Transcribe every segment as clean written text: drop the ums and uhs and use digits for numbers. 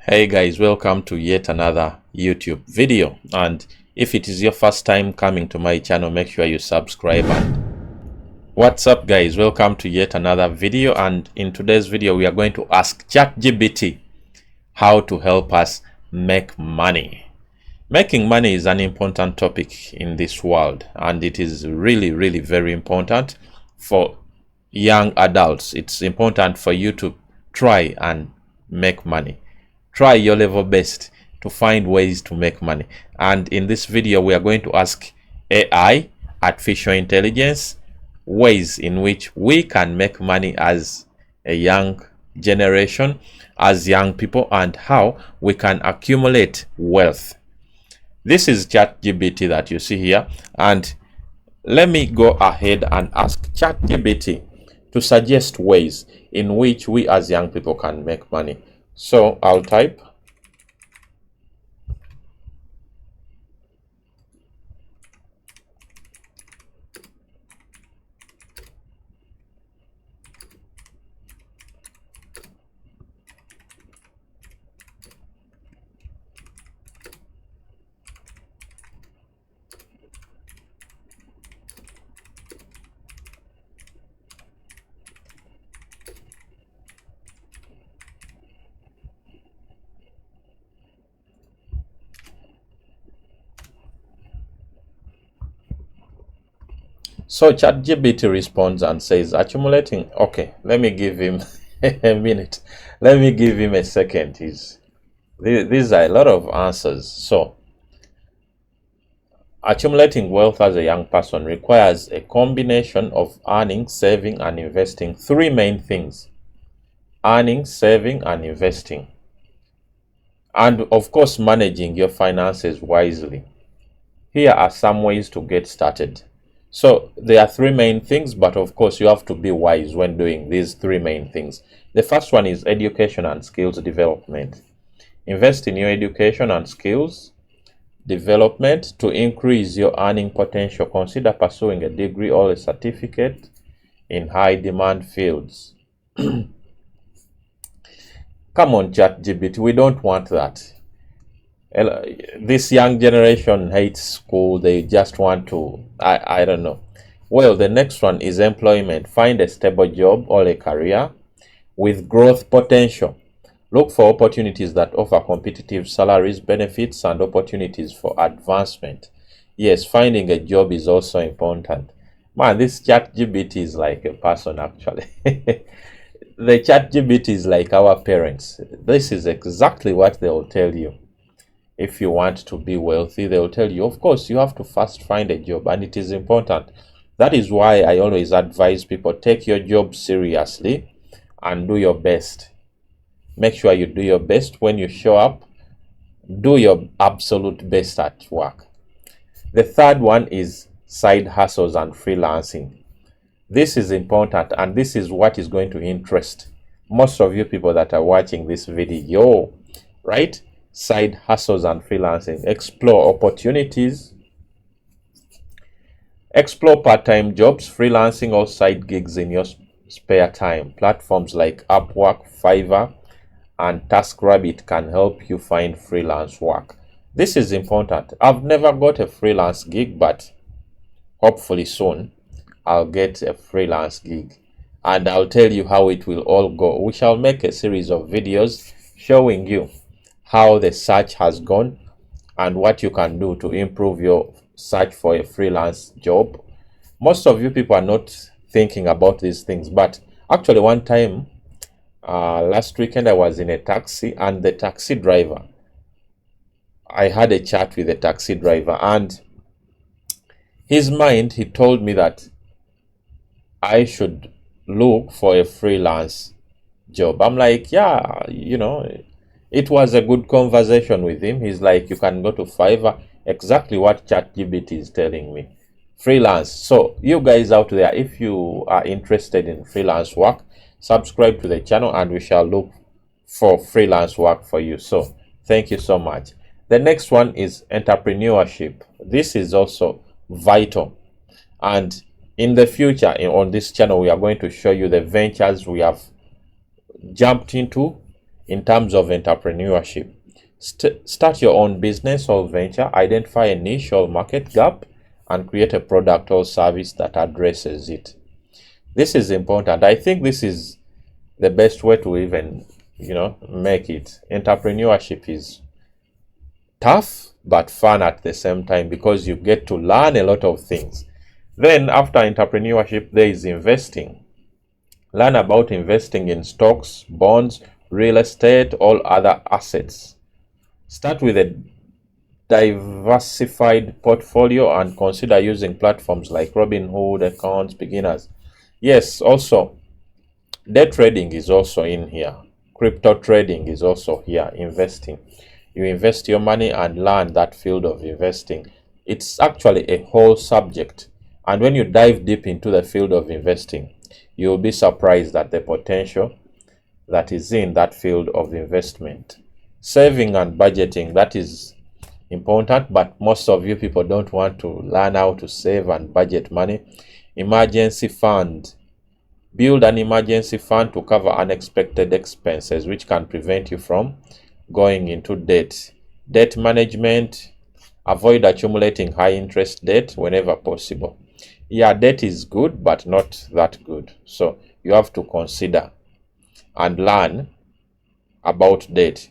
Hey guys, welcome to yet another YouTube video. And if it is your first time coming to my channel, make sure you subscribe. And what's up guys, welcome to yet another video. And in today's video we are going to ask ChatGPT how to help us make money. Making money is an important topic in this world, and it is really very important for young adults. It's important for you to try and make money. Try your level best to find ways to make money. And in this video we are going to ask AI, artificial intelligence, ways in which we can make money as a young generation, as young people, and how we can accumulate wealth. This is ChatGPT that you see here, and let me go ahead and ask ChatGPT to suggest ways in which we as young people can make money. So I'll type so ChatGPT responds and says accumulating. Okay, let me give him a minute. Let me give him a second. These are a lot of answers. So accumulating wealth as a young person requires a combination of earning, saving, and investing. Three main things: earning, saving, and investing. And of course, managing your finances wisely. Here are some ways to get started. So there are three main things, but of course you have to be wise when doing these three main things. The first one is education and skills development. Invest in your education and skills development to increase your earning potential. Consider pursuing a degree or a certificate in high demand fields. Come on, ChatGPT, we don't want that. This young generation hates school. They just want to, I don't know. Well, the next one is employment. Find a stable job or a career with growth potential. Look for opportunities that offer competitive salaries, benefits, and opportunities for advancement. Yes, finding a job is also important. Man, this ChatGPT is like a person actually. The ChatGPT is like our parents. This is exactly what they will tell you. If you want to be wealthy, they will tell you, of course, you have to first find a job, and it is important. That is why I always advise people, take your job seriously and do your best. Make sure you do your best when you show up. Do your absolute best at work. The third one is side hustles and freelancing. This is important, and this is what is going to interest most of you people that are watching this video, right? Side hustles and freelancing. Explore opportunities. Explore part-time jobs, freelancing, or side gigs in your spare time. Platforms like Upwork, Fiverr, and TaskRabbit can help you find freelance work. This is important. I've never got a freelance gig, but hopefully soon I'll get a freelance gig, and I'll tell you how it will all go. We shall make a series of videos showing you how the search has gone and what you can do to improve your search for a freelance job. Most of you people are not thinking about these things, but actually one time last weekend I was in a taxi, and the taxi driver, I had a chat with the taxi driver, and his mind, he told me that I should look for a freelance job. I'm like, yeah, it was a good conversation with him. He's like, you can go to Fiverr. Exactly what ChatGPT is telling me. Freelance. So you guys out there, if you are interested in freelance work, subscribe to the channel and we shall look for freelance work for you. So thank you so much. The next one is entrepreneurship. This is also vital. And in the future, on this channel, we are going to show you the ventures we have jumped into in terms of entrepreneurship. Start your own business or venture, identify a niche or market gap, and create a product or service that addresses it. This is important. I think this is the best way to even, make it. Entrepreneurship is tough but fun at the same time because you get to learn a lot of things. Then after entrepreneurship, there is investing. Learn about investing in stocks, bonds, real estate, all other assets. Start with a diversified portfolio and consider using platforms like Robinhood, accounts, beginners. Yes, also day trading is also in here. Crypto trading is also here. Investing. You invest your money and learn that field of investing. It's actually a whole subject. And when you dive deep into the field of investing, you'll be surprised at the potential that is in that field of investment. Saving and budgeting, that is important, but most of you people don't want to learn how to save and budget money. Emergency fund. Build an emergency fund to cover unexpected expenses, which can prevent you from going into debt. Debt management. Avoid accumulating high interest debt whenever possible. Yeah, debt is good, but not that good. So you have to consider and learn about debt.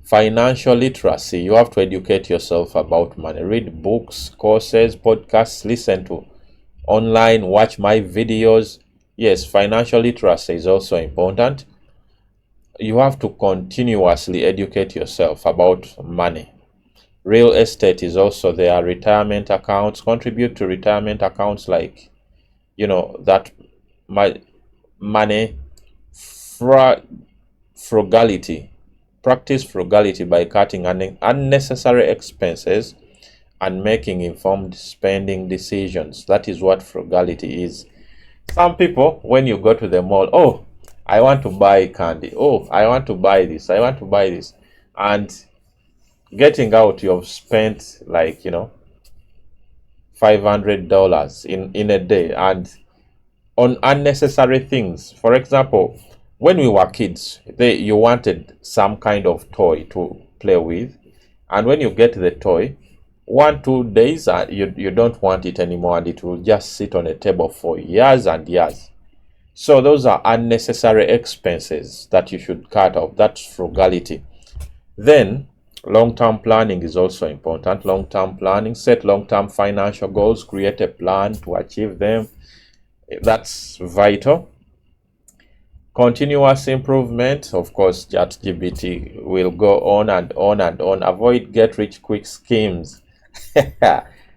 Financial literacy. You have to educate yourself about money. Read books, courses, podcasts, listen to online, watch my videos. Yes, financial literacy is also important. You have to continuously educate yourself about money. Real estate is also there. Retirement accounts. Contribute to retirement accounts like, that money. Frugality. Practice frugality by cutting unnecessary expenses and making informed spending decisions. That is what frugality is. Some people, when you go to the mall, oh, I want to buy candy. Oh, I want to buy this. I want to buy this. And getting out, you've spent like, $500 in a day and on unnecessary things. For example, when we were kids, you wanted some kind of toy to play with, and when you get the toy, 1-2 days you don't want it anymore, and it will just sit on a table for years and years. So those are unnecessary expenses that you should cut off. That's frugality. Then long-term planning is also important. Long-term planning. Set long-term financial goals. Create a plan to achieve them. That's vital. Continuous improvement. Of course, ChatGPT will go on and on and on. Avoid get-rich-quick schemes.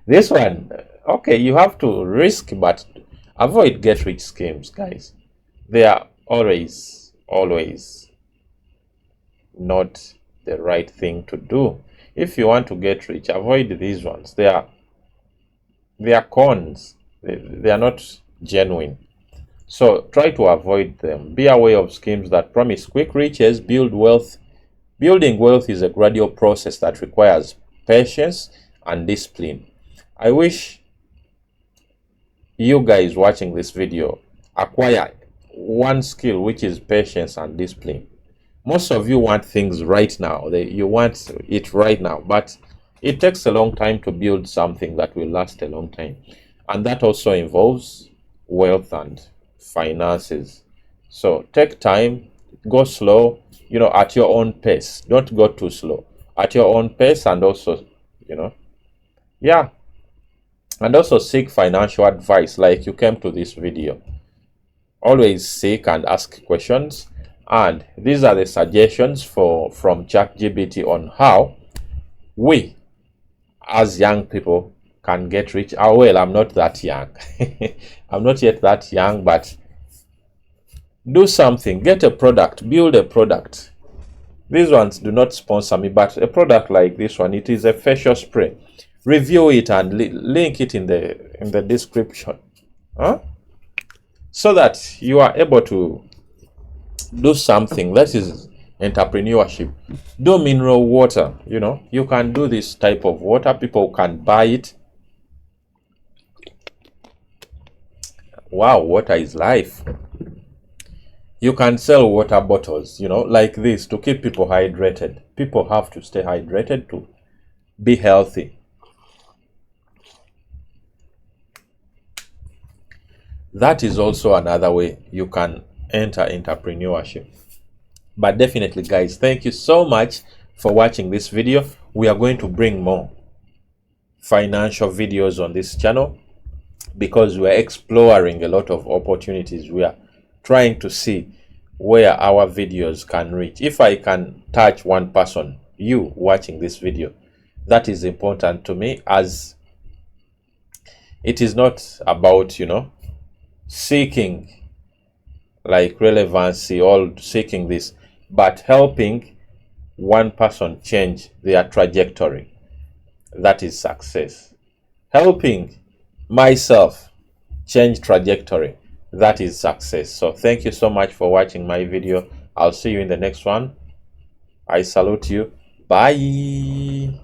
This one, okay, you have to risk, but avoid get-rich schemes, guys. They are always not the right thing to do. If you want to get rich, avoid these ones. They are cons. They are not genuine. So try to avoid them. Be aware of schemes that promise quick riches. Build wealth. Building wealth is a gradual process that requires patience and discipline. I wish you guys watching this video acquire one skill, which is patience and discipline. Most of you want things right now. You want it right now, but it takes a long time to build something that will last a long time. And that also involves wealth and finances. So take time, go slow, at your own pace. Don't go too slow. At your own pace, and also, yeah. And also seek financial advice like you came to this video. Always seek and ask questions. And these are the suggestions from ChatGPT on how we as young people can get rich. Oh, well, I'm not that young. I'm not yet that young, but do something. Get a product. Build a product. These ones do not sponsor me, but a product like this one, it is a facial spray. Review it and link it in the description, so that you are able to do something. That is entrepreneurship. Do mineral water. You can do this type of water. People can buy it. Wow, water is life. You can sell water bottles, like this, to keep people hydrated. People have to stay hydrated to be healthy. That is also another way you can enter entrepreneurship. But definitely, guys, thank you so much for watching this video. We are going to bring more financial videos on this channel because we are exploring a lot of opportunities. We are trying to see where our videos can reach. If I can touch one person, you watching this video, that is important to me, as it is not about seeking like relevancy or seeking this, but helping one person change their trajectory. That is success. Helping myself change trajectory, that is success. So thank you so much for watching my video. I'll see you in the next one. I salute you. Bye.